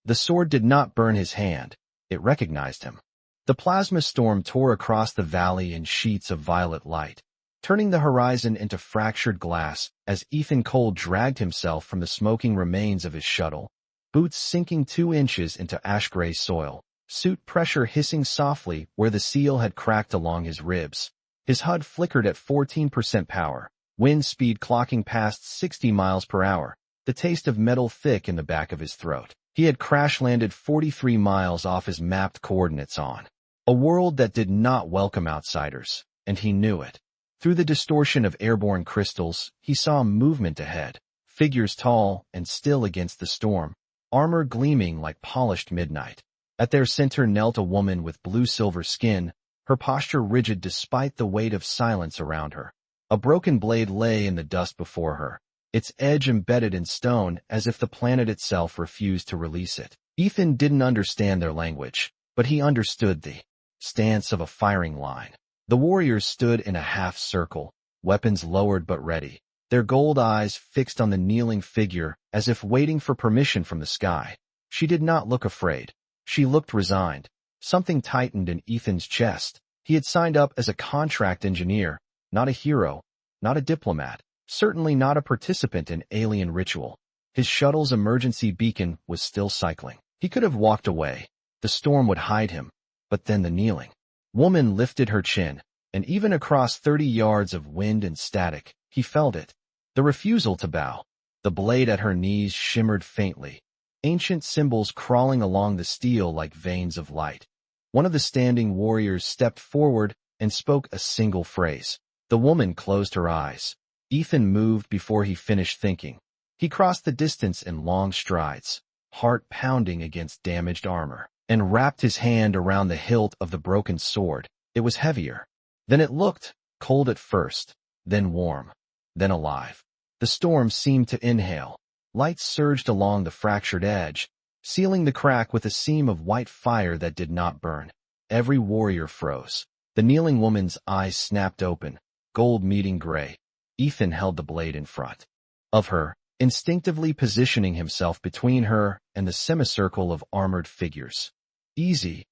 The sword did not burn his hand. It recognized him. The plasma storm tore across the valley in sheets of violet light, turning the horizon into fractured glass as Ethan Cole dragged himself from the smoking remains of his shuttle, boots sinking 2 inches into ash-gray soil, suit pressure hissing softly where the seal had cracked along his ribs. His HUD flickered at 14% power, wind speed clocking past 60 miles per hour, the taste of metal thick in the back of his throat. He had crash-landed 43 miles off his mapped coordinates on a world that did not welcome outsiders, and he knew it. Through the distortion of airborne crystals, he saw movement ahead, figures tall and still against the storm, armor gleaming like polished midnight. At their center knelt a woman with blue-silver skin, her posture rigid despite the weight of silence around her. A broken blade lay in the dust before her, its edge embedded in stone as if the planet itself refused to release it. Ethan didn't understand their language, but he understood the stance of a firing line. The warriors stood in a half-circle, weapons lowered but ready, their gold eyes fixed on the kneeling figure as if waiting for permission from the sky. She did not look afraid. She looked resigned. Something tightened in Ethan's chest. He had signed up as a contract engineer, not a hero, not a diplomat, certainly not a participant in alien ritual. His shuttle's emergency beacon was still cycling. He could have walked away. The storm would hide him. But then the kneeling woman lifted her chin, and even across 30 yards of wind and static, he felt it. The refusal to bow. The blade at her knees shimmered faintly, ancient symbols crawling along the steel like veins of light. One of the standing warriors stepped forward and spoke a single phrase. The woman closed her eyes. Ethan moved before he finished thinking. He crossed the distance in long strides, heart pounding against damaged armor, and wrapped his hand around the hilt of the broken sword. It was heavier than it looked, cold at first, then warm, then alive. The storm seemed to inhale. Light surged along the fractured edge, sealing the crack with a seam of white fire that did not burn. Every warrior froze. The kneeling woman's eyes snapped open, gold meeting gray. Ethan held the blade in front of her, instinctively positioning himself between her and the semicircle of armored figures. Easy,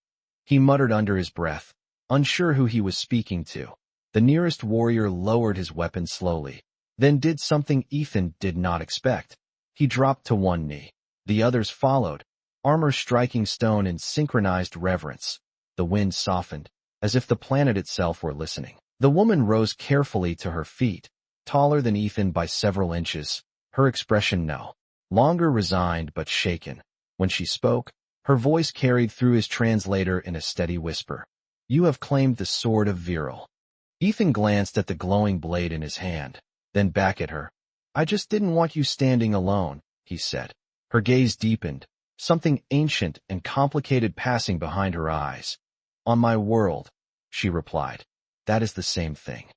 he muttered under his breath, unsure who he was speaking to. The nearest warrior lowered his weapon slowly, then did something Ethan did not expect. He dropped to one knee. The others followed, armor striking stone in synchronized reverence. The wind softened, as if the planet itself were listening. The woman rose carefully to her feet, taller than Ethan by several inches, her expression no longer resigned but shaken. When she spoke, her voice carried through his translator in a steady whisper. "You have claimed the sword of Viral." Ethan glanced at the glowing blade in his hand, then back at her. "I just didn't want you standing alone," he said. Her gaze deepened, something ancient and complicated passing behind her eyes. "On my world," she replied. "That is the same thing."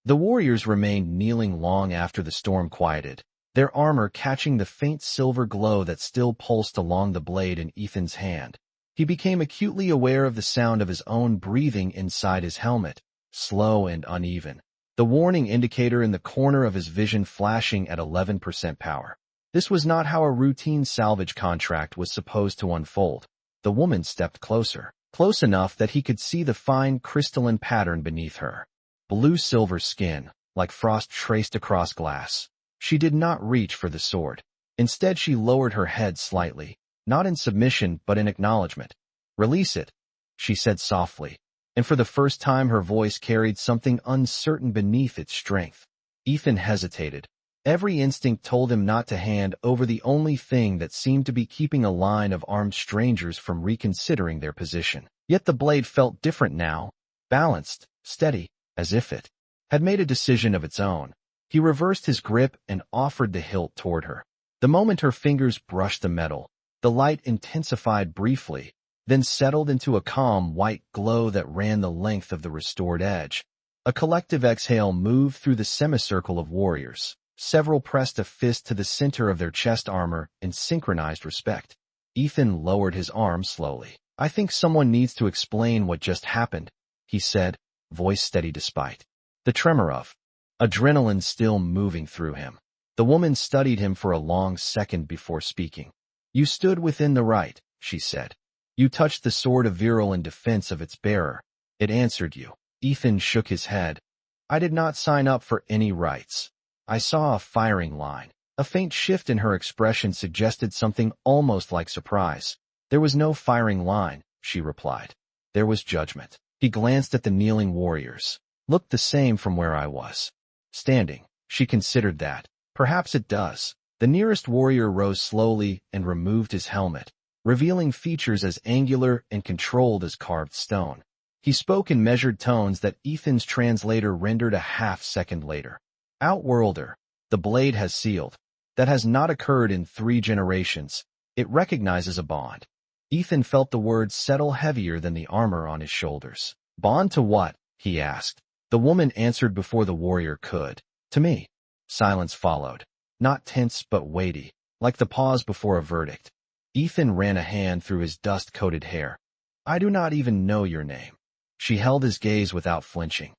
The warriors remained kneeling long after the storm quieted, their armor catching the faint silver glow that still pulsed along the blade in Ethan's hand. He became acutely aware of the sound of his own breathing inside his helmet, slow and uneven, the warning indicator in the corner of his vision flashing at 11% power. This was not how a routine salvage contract was supposed to unfold. The woman stepped closer, close enough that he could see the fine crystalline pattern beneath her. Blue-silver skin, like frost traced across glass. She did not reach for the sword. Instead, she lowered her head slightly, not in submission but in acknowledgment. "Release it," she said softly, and for the first time her voice carried something uncertain beneath its strength. Ethan hesitated. Every instinct told him not to hand over the only thing that seemed to be keeping a line of armed strangers from reconsidering their position. Yet the blade felt different now, balanced, steady, as if it had made a decision of its own. He reversed his grip and offered the hilt toward her. The moment her fingers brushed the metal, the light intensified briefly, then settled into a calm white glow that ran the length of the restored edge. A collective exhale moved through the semicircle of warriors. Several pressed a fist to the center of their chest armor in synchronized respect. Ethan lowered his arm slowly. "I think someone needs to explain what just happened," he said, voice steady despite the tremor of adrenaline still moving through him. The woman studied him for a long second before speaking. You stood within the right, she said. You touched the sword of Viral in defense of its bearer. It answered you. Ethan shook his head. I did not sign up for any rights. I saw a firing line. A faint shift in her expression suggested something almost like surprise. There was no firing line, she replied. There was judgment. He glanced at the kneeling warriors. Looked the same from where I was standing. She considered that. Perhaps it does. The nearest warrior rose slowly and removed his helmet, revealing features as angular and controlled as carved stone. He spoke in measured tones that Ethan's translator rendered a half-second later. Outworlder. The blade has sealed. That has not occurred in 3 generations. It recognizes a bond. Ethan felt the words settle heavier than the armor on his shoulders. Bond to what? He asked. The woman answered before the warrior could. To me. Silence followed. Not tense but weighty, like the pause before a verdict. Ethan ran a hand through his dust-coated hair. I do not even know your name. She held his gaze without flinching.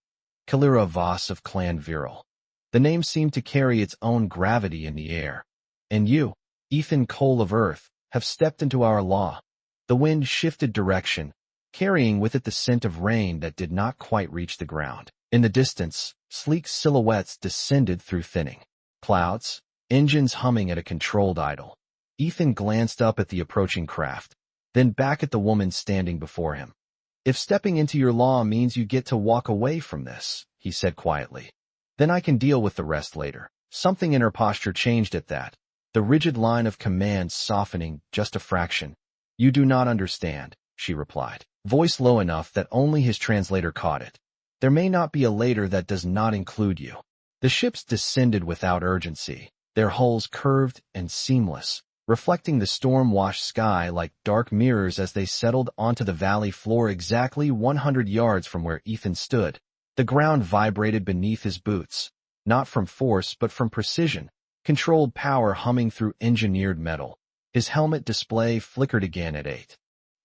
Kalira Voss of Clan Viral. The name seemed to carry its own gravity in the air. And you, Ethan Cole of Earth, have stepped into our law. The wind shifted direction, carrying with it the scent of rain that did not quite reach the ground. In the distance, sleek silhouettes descended through thinning clouds, engines humming at a controlled idle. Ethan glanced up at the approaching craft, then back at the woman standing before him. If stepping into your law means you get to walk away from this, he said quietly, then I can deal with the rest later. Something in her posture changed at that, the rigid line of command softening just a fraction. You do not understand, she replied, voice low enough that only his translator caught it. There may not be a later that does not include you. The ships descended without urgency, their hulls curved and seamless, reflecting the storm-washed sky like dark mirrors as they settled onto the valley floor exactly 100 yards from where Ethan stood. The ground vibrated beneath his boots, not from force but from precision, controlled power humming through engineered metal. His helmet display flickered again at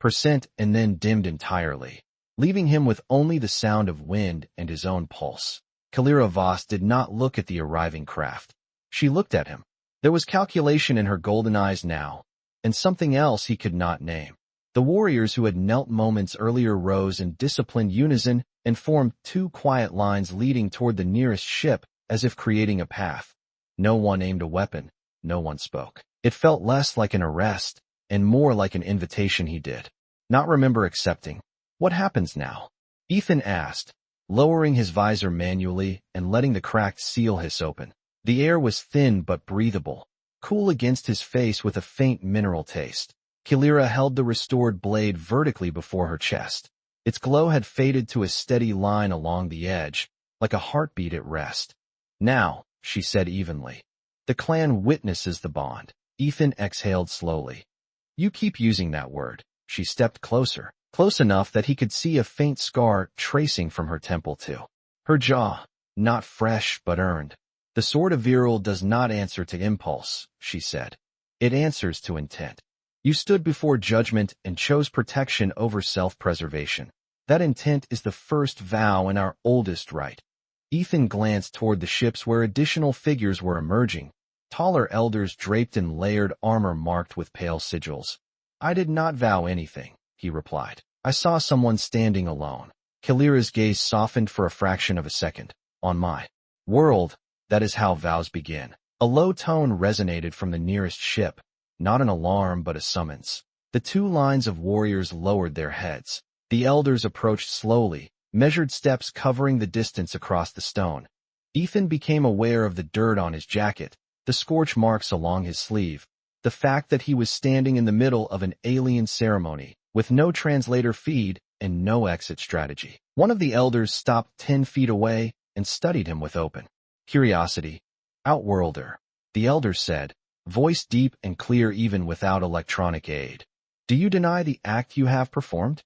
8% and then dimmed entirely, leaving him with only the sound of wind and his own pulse. Kalira Voss did not look at the arriving craft. She looked at him. There was calculation in her golden eyes now, and something else he could not name. The warriors who had knelt moments earlier rose in disciplined unison and formed 2 quiet lines leading toward the nearest ship, as if creating a path. No one aimed a weapon. No one spoke. It felt less like an arrest, and more like an invitation he did not remember accepting. What happens now? Ethan asked, lowering his visor manually and letting the cracked seal hiss open. The air was thin but breathable, cool against his face with a faint mineral taste. Kalira held the restored blade vertically before her chest. Its glow had faded to a steady line along the edge, like a heartbeat at rest. Now, she said evenly. The clan witnesses the bond. Ethan exhaled slowly. You keep using that word. She stepped closer, close enough that he could see a faint scar tracing from her temple to her jaw, not fresh but earned. The sword of Viral does not answer to impulse, she said. It answers to intent. You stood before judgment and chose protection over self-preservation. That intent is the first vow in our oldest rite. Ethan glanced toward the ships where additional figures were emerging, taller elders draped in layered armor marked with pale sigils. I did not vow anything, he replied. I saw someone standing alone. Kalira's gaze softened for a fraction of a second. On my world, that is how vows begin. A low tone resonated from the nearest ship, not an alarm but a summons. The 2 lines of warriors lowered their heads. The elders approached slowly, measured steps covering the distance across the stone. Ethan became aware of the dirt on his jacket, the scorch marks along his sleeve, the fact that he was standing in the middle of an alien ceremony, with no translator feed and no exit strategy. One of the elders stopped 10 feet away and studied him with open curiosity. Outworlder, the elder said, voice deep and clear even without electronic aid. Do you deny the act you have performed?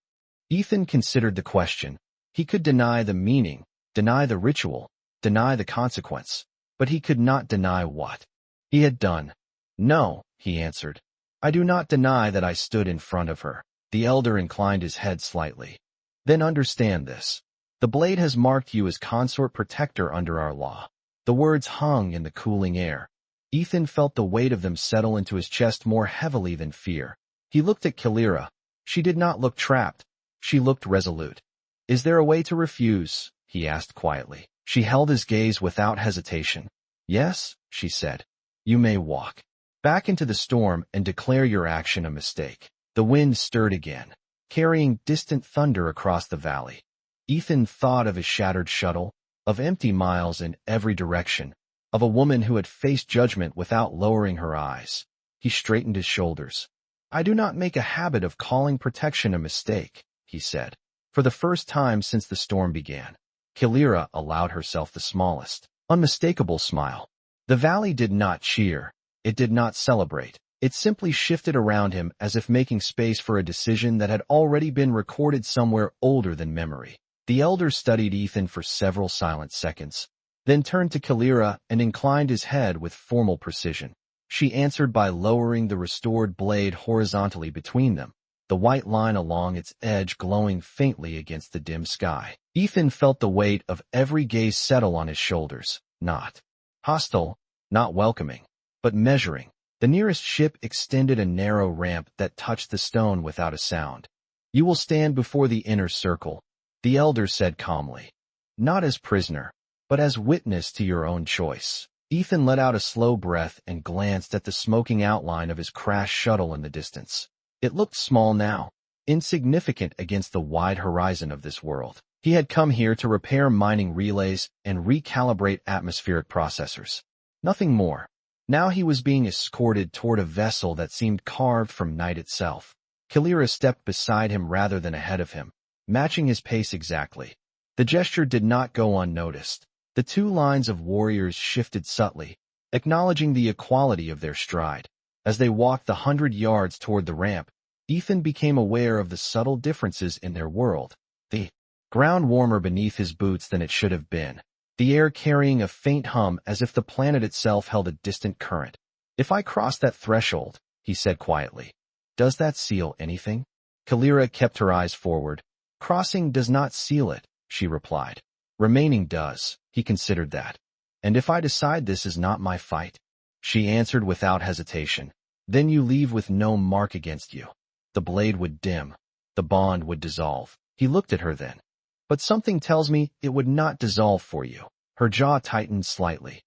Ethan considered the question. He could deny the meaning, deny the ritual, deny the consequence, but he could not deny what he had done. No, he answered. I do not deny that I stood in front of her. The elder inclined his head slightly. Then understand this. The blade has marked you as Consort Protector under our law. The words hung in the cooling air. Ethan felt the weight of them settle into his chest more heavily than fear. He looked at Kalira. She did not look trapped. She looked resolute. "Is there a way to refuse?" he asked quietly. She held his gaze without hesitation. "Yes," she said. "You may walk back into the storm and declare your action a mistake." The wind stirred again, carrying distant thunder across the valley. Ethan thought of his shattered shuttle, of empty miles in every direction, of a woman who had faced judgment without lowering her eyes. He straightened his shoulders. "I do not make a habit of calling protection a mistake," he said. For the first time since the storm began, Kalira allowed herself the smallest, unmistakable smile. The valley did not cheer. It did not celebrate. It simply shifted around him as if making space for a decision that had already been recorded somewhere older than memory. The elder studied Ethan for several silent seconds, then turned to Kalira and inclined his head with formal precision. She answered by lowering the restored blade horizontally between them, the white line along its edge glowing faintly against the dim sky. Ethan felt the weight of every gaze settle on his shoulders, not hostile, not welcoming, but measuring. The nearest ship extended a narrow ramp that touched the stone without a sound. "You will stand before the inner circle," the elder said calmly. "Not as prisoner, but as witness to your own choice." Ethan let out a slow breath and glanced at the smoking outline of his crashed shuttle in the distance. It looked small now, insignificant against the wide horizon of this world. He had come here to repair mining relays and recalibrate atmospheric processors. Nothing more. Now he was being escorted toward a vessel that seemed carved from night itself. Kalira stepped beside him rather than ahead of him, matching his pace exactly. The gesture did not go unnoticed. The two lines of warriors shifted subtly, acknowledging the equality of their stride. As they walked the 100 yards toward the ramp, Ethan became aware of the subtle differences in their world. The ground warmer beneath his boots than it should have been, the air carrying a faint hum as if the planet itself held a distant current. "If I cross that threshold," he said quietly, "does that seal anything?" Kalira kept her eyes forward. "Crossing does not seal it," she replied. "Remaining does." He considered that. "And if I decide this is not my fight?" She answered without hesitation. "Then you leave with no mark against you." The blade would dim. The bond would dissolve. He looked at her then. "But something tells me it would not dissolve for you." Her jaw tightened slightly.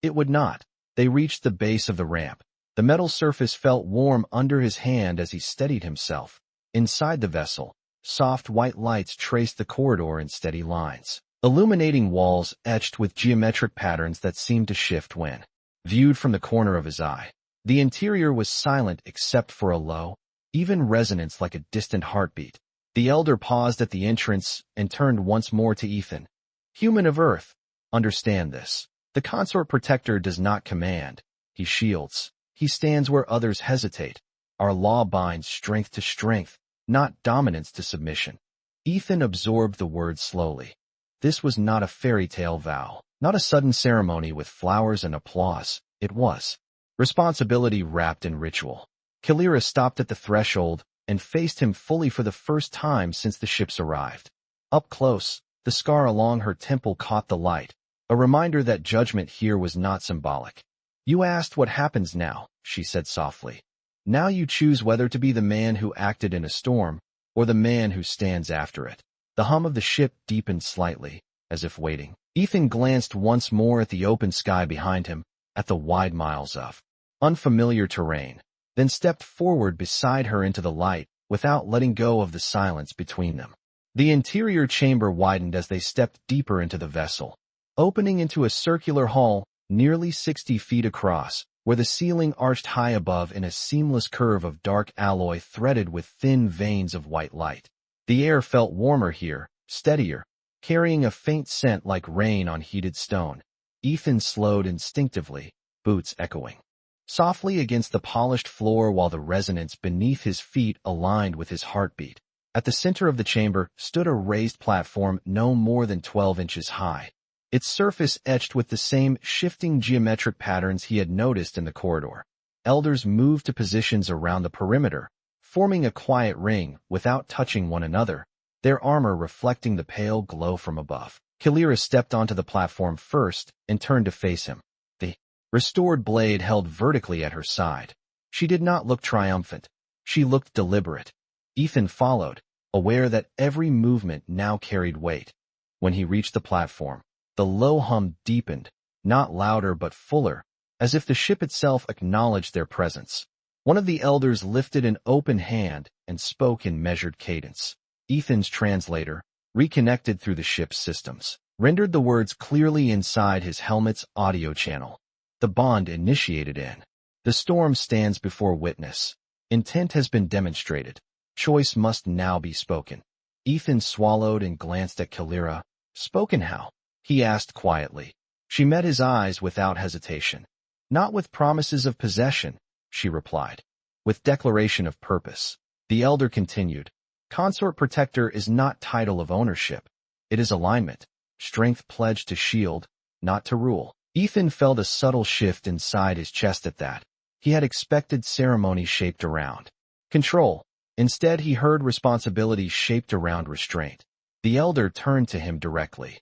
"It would not." They reached the base of the ramp. The metal surface felt warm under his hand as he steadied himself. Inside the vessel, soft white lights traced the corridor in steady lines, illuminating walls etched with geometric patterns that seemed to shift when viewed from the corner of his eye. The interior was silent except for a low, even resonance like a distant heartbeat. The elder paused at the entrance and turned once more to Ethan. "Human of Earth, understand this. The Consort Protector does not command. He shields. He stands where others hesitate. Our law binds strength to strength, not dominance to submission." Ethan absorbed the words slowly. This was not a fairy tale vow, not a sudden ceremony with flowers and applause. It was responsibility wrapped in ritual. Kalira stopped at the threshold and faced him fully for the first time since the ships arrived. Up close, the scar along her temple caught the light, a reminder that judgment here was not symbolic. "You asked what happens now," she said softly. "Now you choose whether to be the man who acted in a storm, or the man who stands after it." The hum of the ship deepened slightly, as if waiting. Ethan glanced once more at the open sky behind him, at the wide miles of unfamiliar terrain, then stepped forward beside her into the light, without letting go of the silence between them. The interior chamber widened as they stepped deeper into the vessel, opening into a circular hall nearly 60 feet across, where the ceiling arched high above in a seamless curve of dark alloy threaded with thin veins of white light. The air felt warmer here, steadier, carrying a faint scent like rain on heated stone. Ethan slowed instinctively, boots echoing softly against the polished floor while the resonance beneath his feet aligned with his heartbeat. At the center of the chamber stood a raised platform no more than 12 inches high, its surface etched with the same shifting geometric patterns he had noticed in the corridor. Elders moved to positions around the perimeter, forming a quiet ring without touching one another, their armor reflecting the pale glow from above. Kalira stepped onto the platform first and turned to face him. The restored blade held vertically at her side. She did not look triumphant. She looked deliberate. Ethan followed, aware that every movement now carried weight. When he reached the platform, the low hum deepened, not louder but fuller, as if the ship itself acknowledged their presence. One of the elders lifted an open hand and spoke in measured cadence. Ethan's translator, reconnected through the ship's systems, rendered the words clearly inside his helmet's audio channel. The bond initiated in. The storm stands before witness. Intent has been demonstrated. Choice must now be spoken. Ethan swallowed and glanced at Kalira. Spoken how? He asked quietly. She met his eyes without hesitation. Not with promises of possession, she replied. With declaration of purpose. The elder continued. Consort Protector is not title of ownership. It is alignment. Strength pledged to shield, not to rule. Ethan felt a subtle shift inside his chest at that. He had expected ceremony shaped around control. Instead, he heard responsibility shaped around restraint. The elder turned to him directly.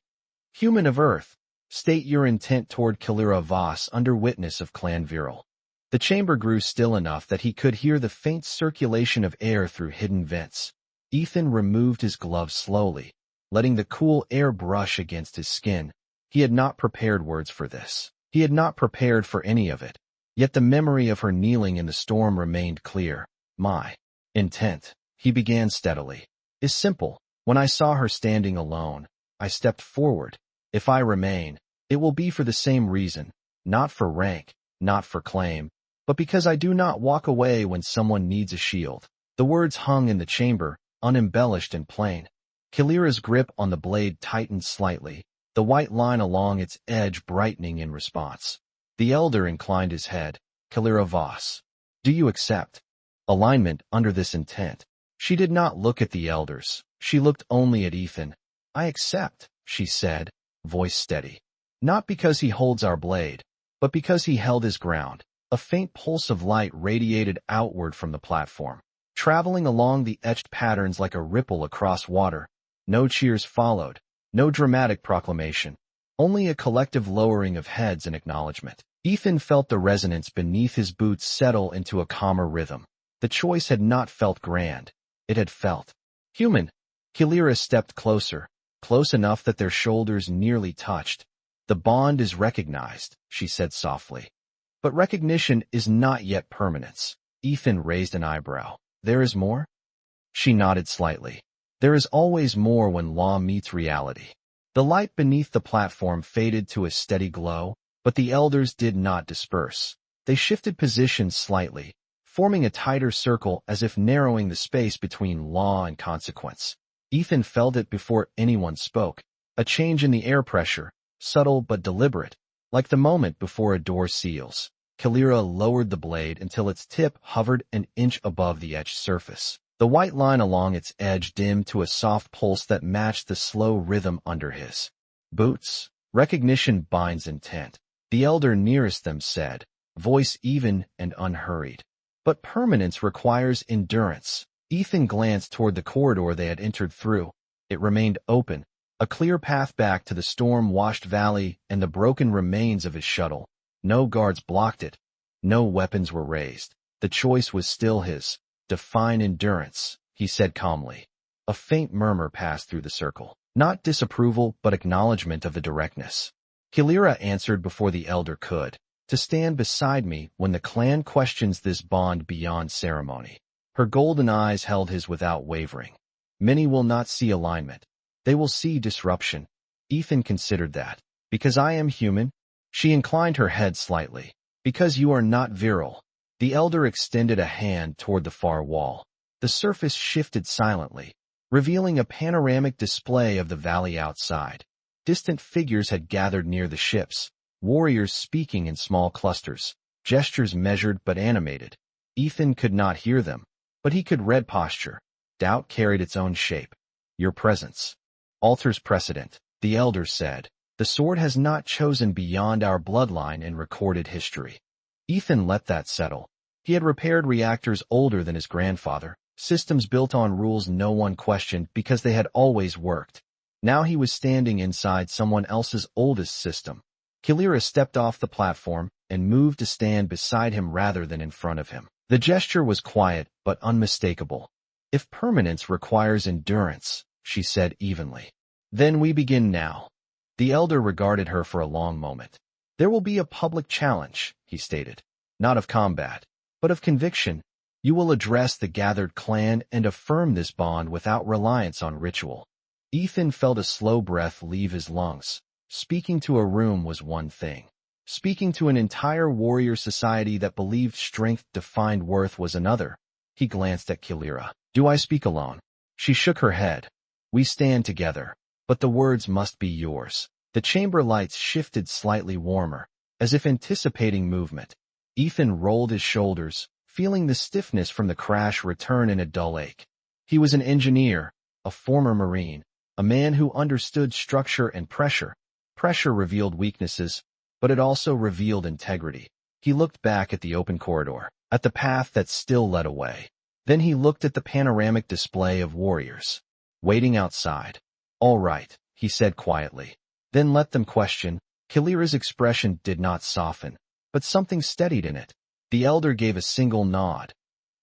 Human of Earth, state your intent toward Kalira Voss under witness of Clan Viral. The chamber grew still enough that he could hear the faint circulation of air through hidden vents. Ethan removed his gloves slowly, letting the cool air brush against his skin. He had not prepared words for this. He had not prepared for any of it. Yet the memory of her kneeling in the storm remained clear. My intent, he began steadily, is simple. When I saw her standing alone, I stepped forward. If I remain, it will be for the same reason, not for rank, not for claim, but because I do not walk away when someone needs a shield. The words hung in the chamber, unembellished and plain. Kalira's grip on the blade tightened slightly, the white line along its edge brightening in response. The elder inclined his head. Kalira Voss, do you accept alignment under this intent? She did not look at the elders. She looked only at Ethan. I accept, she said, voice steady. Not because he holds our blade, but because he held his ground. A faint pulse of light radiated outward from the platform, traveling along the etched patterns like a ripple across water. No cheers followed, no dramatic proclamation, only a collective lowering of heads and acknowledgment. Ethan felt the resonance beneath his boots settle into a calmer rhythm. The choice had not felt grand. It had felt human. Kalira stepped closer, close enough that their shoulders nearly touched. The bond is recognized, she said softly. But recognition is not yet permanence. Ethan raised an eyebrow. There is more? She nodded slightly. There is always more when law meets reality. The light beneath the platform faded to a steady glow, but the elders did not disperse. They shifted positions slightly, forming a tighter circle as if narrowing the space between law and consequence. Ethan felt it before anyone spoke. A change in the air pressure, subtle but deliberate, like the moment before a door seals. Kalira lowered the blade until its tip hovered an inch above the etched surface. The white line along its edge dimmed to a soft pulse that matched the slow rhythm under his boots. Recognition binds intent, the elder nearest them said, voice even and unhurried. But permanence requires endurance. Ethan glanced toward the corridor they had entered through. It remained open, a clear path back to the storm-washed valley and the broken remains of his shuttle. No guards blocked it. No weapons were raised. The choice was still his. Define endurance, he said calmly. A faint murmur passed through the circle. Not disapproval, but acknowledgment of the directness. Kalira answered before the elder could. To stand beside me when the clan questions this bond beyond ceremony. Her golden eyes held his without wavering. Many will not see alignment. They will see disruption. Ethan considered that. Because I am human? She inclined her head slightly. Because you are not virile. The elder extended a hand toward the far wall. The surface shifted silently, revealing a panoramic display of the valley outside. Distant figures had gathered near the ships, warriors speaking in small clusters, gestures measured but animated. Ethan could not hear them, but he could read posture. Doubt carried its own shape. Your presence alters precedent, the elder said. The sword has not chosen beyond our bloodline in recorded history. Ethan let that settle. He had repaired reactors older than his grandfather, systems built on rules no one questioned because they had always worked. Now he was standing inside someone else's oldest system. Kalira stepped off the platform, and moved to stand beside him rather than in front of him. The gesture was quiet but unmistakable. "If permanence requires endurance," she said evenly, "then we begin now." The elder regarded her for a long moment. "There will be a public challenge," he stated. "Not of combat, but of conviction. You will address the gathered clan and affirm this bond without reliance on ritual." Ethan felt a slow breath leave his lungs. Speaking to a room was one thing. Speaking to an entire warrior society that believed strength defined worth was another. He glanced at Kilira. "Do I speak alone?" She shook her head. "We stand together, but the words must be yours." The chamber lights shifted slightly warmer, as if anticipating movement. Ethan rolled his shoulders, feeling the stiffness from the crash return in a dull ache. He was an engineer, a former Marine, a man who understood structure and pressure. Pressure revealed weaknesses, but it also revealed integrity. He looked back at the open corridor, at the path that still led away. Then he looked at the panoramic display of warriors, waiting outside. "All right," he said quietly. "Then let them question." Kilira's expression did not soften, but something steadied in it. The elder gave a single nod.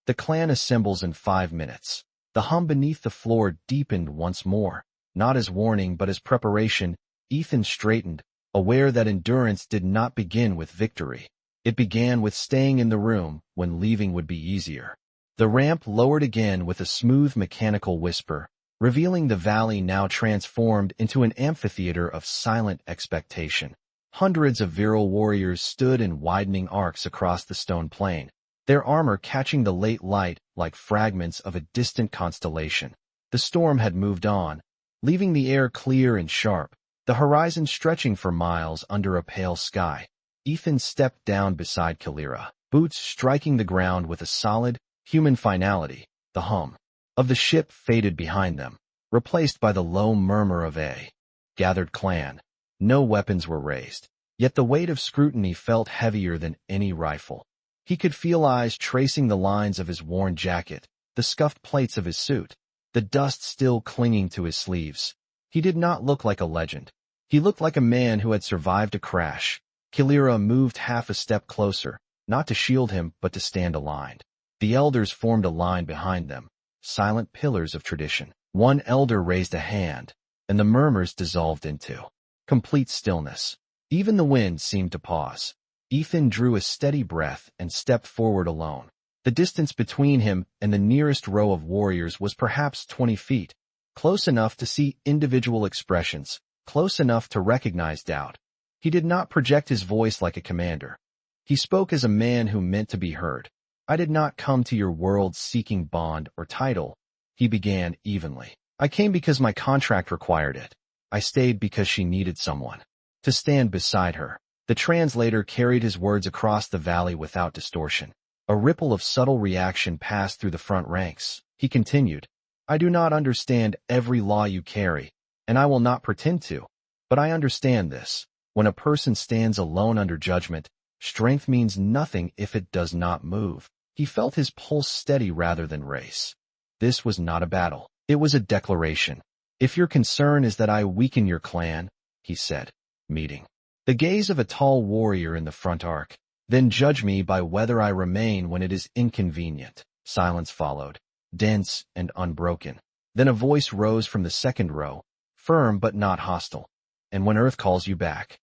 "The clan assembles in 5 minutes." The hum beneath the floor deepened once more, not as warning but as preparation. Ethan straightened, aware that endurance did not begin with victory. It began with staying in the room when leaving would be easier. The ramp lowered again with a smooth mechanical whisper, revealing the valley now transformed into an amphitheater of silent expectation. Hundreds of virile warriors stood in widening arcs across the stone plain, their armor catching the late light like fragments of a distant constellation. The storm had moved on, leaving the air clear and sharp, the horizon stretching for miles under a pale sky. Ethan stepped down beside Kilira, boots striking the ground with a solid, human finality. The hum of the ship faded behind them, replaced by the low murmur of a gathered clan. No weapons were raised, yet the weight of scrutiny felt heavier than any rifle. He could feel eyes tracing the lines of his worn jacket, the scuffed plates of his suit, the dust still clinging to his sleeves. He did not look like a legend. He looked like a man who had survived a crash. Kilira moved half a step closer, not to shield him but to stand aligned. The elders formed a line behind them, silent pillars of tradition. One elder raised a hand, and the murmurs dissolved into complete stillness. Even the wind seemed to pause. Ethan drew a steady breath and stepped forward alone. The distance between him and the nearest row of warriors was perhaps 20 feet, close enough to see individual expressions, close enough to recognize doubt. He did not project his voice like a commander. He spoke as a man who meant to be heard. "I did not come to your world seeking bond or title," he began evenly. "I came because my contract required it. I stayed because she needed someone to stand beside her." The translator carried his words across the valley without distortion. A ripple of subtle reaction passed through the front ranks. He continued, "I do not understand every law you carry, and I will not pretend to, but I understand this. When a person stands alone under judgment, strength means nothing if it does not move." He felt his pulse steady rather than race. This was not a battle. It was a declaration. "If your concern is that I weaken your clan," he said, meeting the gaze of a tall warrior in the front arc, "then judge me by whether I remain when it is inconvenient." Silence followed, dense and unbroken. Then a voice rose from the second row, firm but not hostile. "And when Earth calls you back."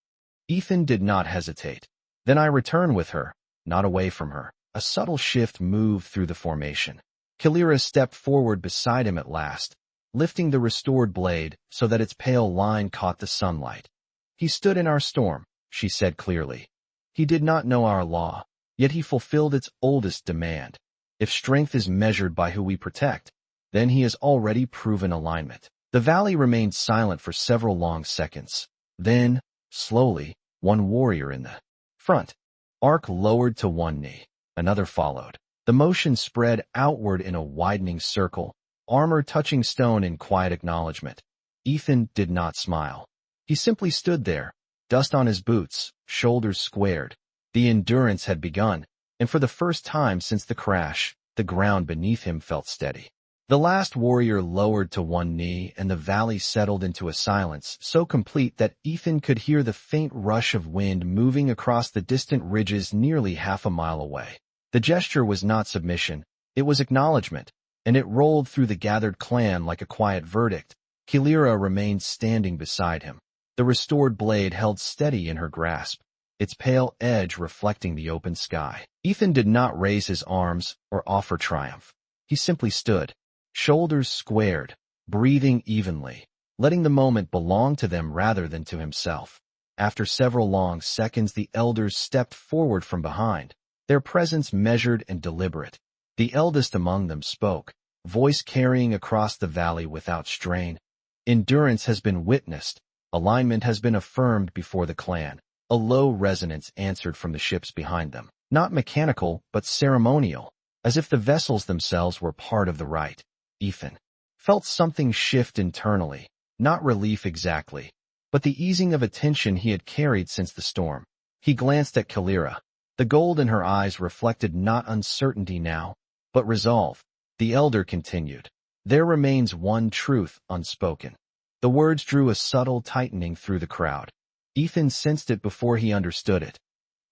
Ethan did not hesitate. "Then I return with her, not away from her." A subtle shift moved through the formation. Kilira stepped forward beside him at last, lifting the restored blade so that its pale line caught the sunlight. "He stood in our storm," she said clearly. "He did not know our law, yet he fulfilled its oldest demand. If strength is measured by who we protect, then he has already proven alignment." The valley remained silent for several long seconds. Then, slowly, one warrior in the front arc lowered to one knee. Another followed. The motion spread outward in a widening circle, armor touching stone in quiet acknowledgment. Ethan did not smile. He simply stood there, dust on his boots, shoulders squared. The endurance had begun, and for the first time since the crash, the ground beneath him felt steady. The last warrior lowered to one knee, and the valley settled into a silence so complete that Ethan could hear the faint rush of wind moving across the distant ridges nearly half a mile away. The gesture was not submission, it was acknowledgment, and it rolled through the gathered clan like a quiet verdict. Kilira remained standing beside him, the restored blade held steady in her grasp, its pale edge reflecting the open sky. Ethan did not raise his arms or offer triumph. He simply stood, shoulders squared, breathing evenly, letting the moment belong to them rather than to himself. After several long seconds, the elders stepped forward from behind, their presence measured and deliberate. The eldest among them spoke, voice carrying across the valley without strain. Endurance has been witnessed, alignment has been affirmed before the clan. A low resonance answered from the ships behind them, not mechanical but ceremonial, as if the vessels themselves were part of the rite. Ethan felt something shift internally, not relief exactly, but the easing of a tension he had carried since the storm. He glanced at Kilira. The gold in her eyes reflected not uncertainty now, but resolve. The elder continued, "There remains one truth unspoken." The words drew a subtle tightening through the crowd. Ethan sensed it before he understood it.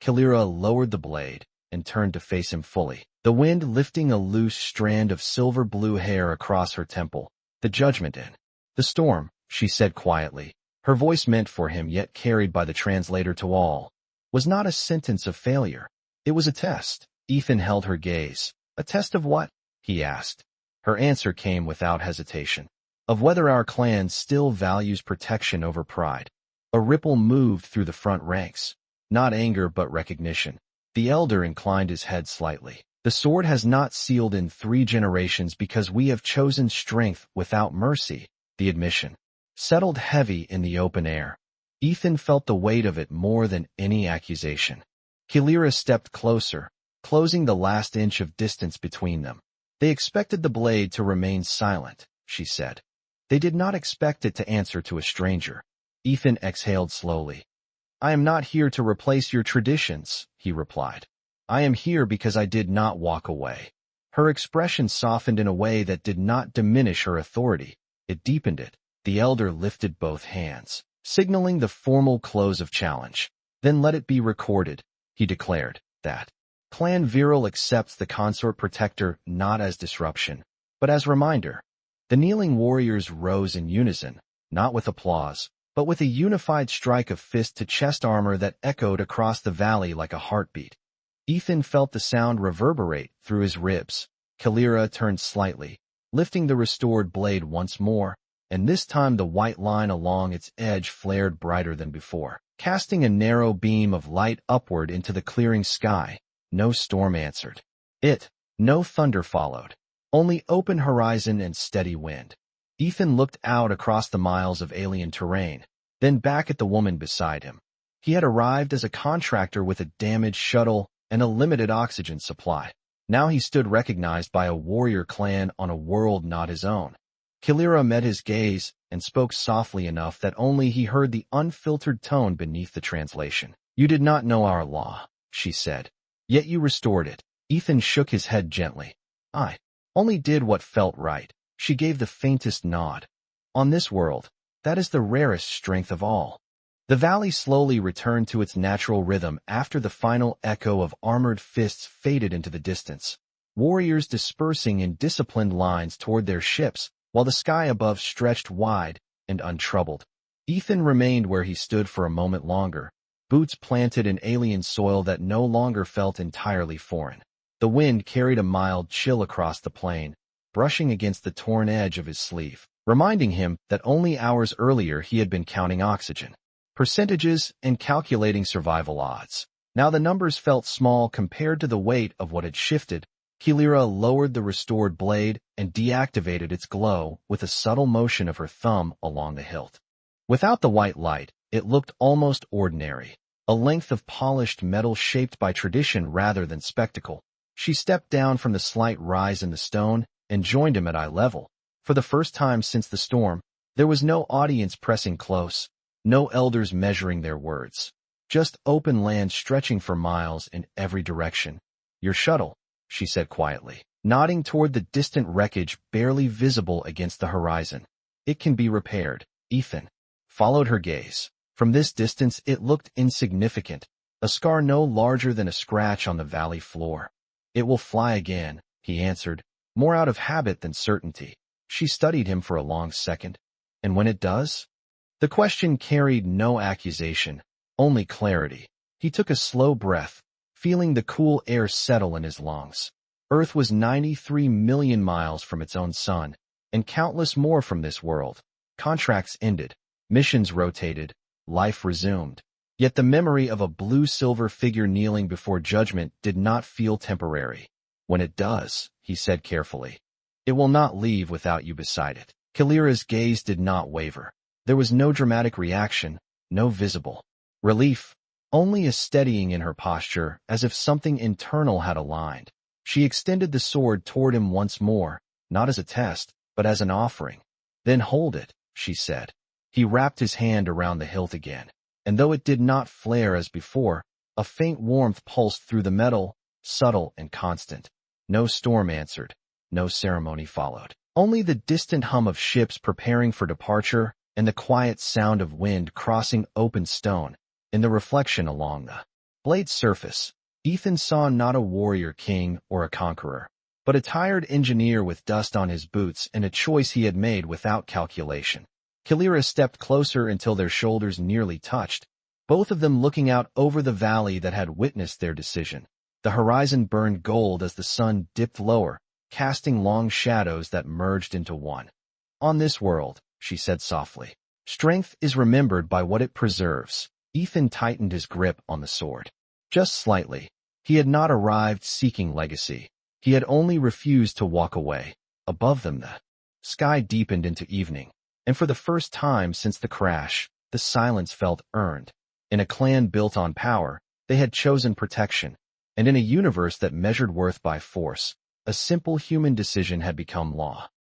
Kilira lowered the blade and turned to face him fully, the wind lifting a loose strand of silver-blue hair across her temple. "The judgment in the storm," she said quietly, her voice meant for him yet carried by the translator to all, "was not a sentence of failure. It was a test." Ethan held her gaze. "A test of what?" he asked. Her answer came without hesitation. "Of whether our clan still values protection over pride." A ripple moved through the front ranks. Not anger but recognition. The elder inclined his head slightly. "The sword has not sealed in 3 generations because we have chosen strength without mercy." The admission settled heavy in the open air. Ethan felt the weight of it more than any accusation. Kilira stepped closer, closing the last inch of distance between them. "They expected the blade to remain silent," she said. "They did not expect it to answer to a stranger." Ethan exhaled slowly. "I am not here to replace your traditions," he replied. "I am here because I did not walk away." Her expression softened in a way that did not diminish her authority. It deepened it. The elder lifted both hands, signaling the formal close of challenge. "Then let it be recorded," he declared, "that Clan Viral accepts the Consort Protector not as disruption, but as reminder." The kneeling warriors rose in unison, not with applause, but with a unified strike of fist to chest armor that echoed across the valley like a heartbeat. Ethan felt the sound reverberate through his ribs. Kilira turned slightly, lifting the restored blade once more, and this time the white line along its edge flared brighter than before, casting a narrow beam of light upward into the clearing sky. No storm answered it. No thunder followed. Only open horizon and steady wind. Ethan looked out across the miles of alien terrain, then back at the woman beside him. He had arrived as a contractor with a damaged shuttle and a limited oxygen supply. Now he stood recognized by a warrior clan on a world not his own. Kilira met his gaze and spoke softly enough that only he heard the unfiltered tone beneath the translation. "You did not know our law," she said, "yet you restored it." Ethan shook his head gently. "I only did what felt right." She gave the faintest nod. "On this world, that is the rarest strength of all." The valley slowly returned to its natural rhythm after the final echo of armored fists faded into the distance. Warriors dispersing in disciplined lines toward their ships, while the sky above stretched wide and untroubled. Ethan remained where he stood for a moment longer, boots planted in alien soil that no longer felt entirely foreign. The wind carried a mild chill across the plain, brushing against the torn edge of his sleeve, reminding him that only hours earlier he had been counting oxygen, percentages, and calculating survival odds. Now the numbers felt small compared to the weight of what had shifted. Kilira lowered the restored blade and deactivated its glow with a subtle motion of her thumb along the hilt. Without the white light, it looked almost ordinary, a length of polished metal shaped by tradition rather than spectacle. She stepped down from the slight rise in the stone and joined him at eye level. For the first time since the storm, there was no audience pressing close, no elders measuring their words. Just open land stretching for miles in every direction. "Your shuttle," she said quietly. nodding toward the distant wreckage barely visible against the horizon. It can be repaired. Ethan followed her gaze. From this distance it looked insignificant, a scar no larger than a scratch on the valley floor. It will fly again, he answered, more out of habit than certainty. She studied him for a long second. And when it does? The question carried no accusation, only clarity. He took a slow breath, feeling the cool air settle in his lungs. Earth was 93 million miles from its own sun, and countless more from this world. Contracts ended, missions rotated, life resumed. Yet the memory of a blue-silver figure kneeling before judgment did not feel temporary. When it does, he said carefully, it will not leave without you beside it. Kalira's gaze did not waver. There was no dramatic reaction, no visible relief, only a steadying in her posture, as if something internal had aligned. She extended the sword toward him once more, not as a test, but as an offering. Then hold it, she said. He wrapped his hand around the hilt again, and though it did not flare as before, a faint warmth pulsed through the metal, subtle and constant. No storm answered, no ceremony followed. Only the distant hum of ships preparing for departure and the quiet sound of wind crossing open stone. In the reflection along the blade's surface, Ethan saw not a warrior king or a conqueror, but a tired engineer with dust on his boots and a choice he had made without calculation. Kalira stepped closer until their shoulders nearly touched, both of them looking out over the valley that had witnessed their decision. The horizon burned gold as the sun dipped lower, casting long shadows that merged into one. On this world, she said softly, strength is remembered by what it preserves. Ethan tightened his grip on the sword. Just slightly. He had not arrived seeking legacy. He had only refused to walk away. Above them the sky deepened into evening, and for the first time since the crash, the silence felt earned. In a clan built on power, they had chosen protection, and in a universe that measured worth by force, a simple human decision had become law.